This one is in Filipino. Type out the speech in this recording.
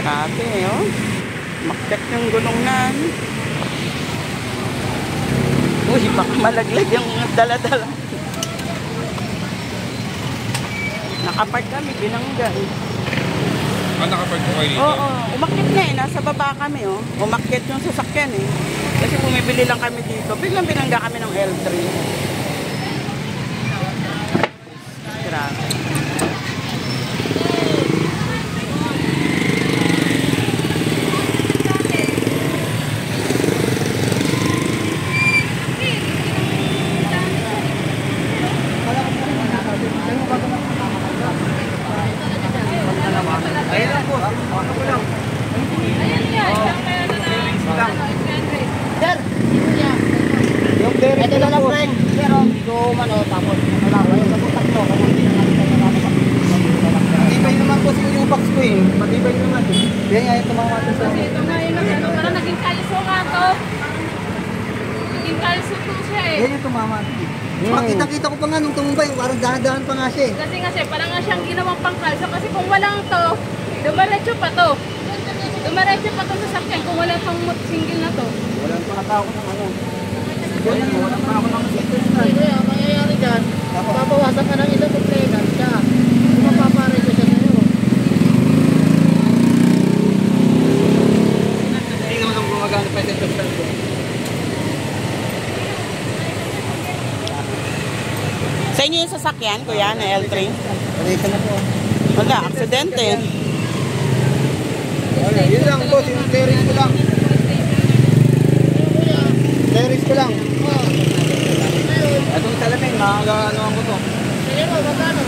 Grabe, oh. Makyat yung gulong na. Uy, baka malaglag yung dala-dala. Nakapark kami, binanggan. Ah, nakapark ko kayo dito? Oo, umakyat nga eh. Nasa baba kami, oh. Umakyat yung sasakyan eh. Kasi bumibili lang kami dito. Biglang binangga kami ng L3. Grabe. Ayun lang po. Ano ko lang? Ayan nga, isang kaya na lang. Sir, yung bearing Ito ko na lang lang, po. friend. Pero, ano, tapos, ano lang, ayun, nabutak mo, kung hindi na natin na natin. Matibay naman po yung box ko eh. Matibay naman eh. Kaya nga yung tumamatin sa Kasi ito nga yun, ano, parang naging kalso nga to. Naging kalso to siya eh. Yan yung tumamatin. Makita-kita ko pa nga nung tumumba yung parang dahan-dahan pa nga siya eh. Kasi parang nga siyang ginawang pangkalso. Kasi kung walang to, dumaretso pa to. Dumaretso pa to sa sakyan kung wala pang single na to. Walang pa ako ng ano. Yan, walang pa ako ng seatbelt na. Ito yung mangyayari dyan, papawasan ka ng isang complainant ka. Kung mapapare ko siya sa'yo. Hindi naman ang gumagana pa yung seatbelt ko. Sa inyo yung sasakyan, kuya, na L3? Palita na po. Wala, aksidente. Wala, yun lang po. Yung clearance ko lang. Clearance ko lang. Itong salamin, makakagawa ko to. Sige mo, magkano?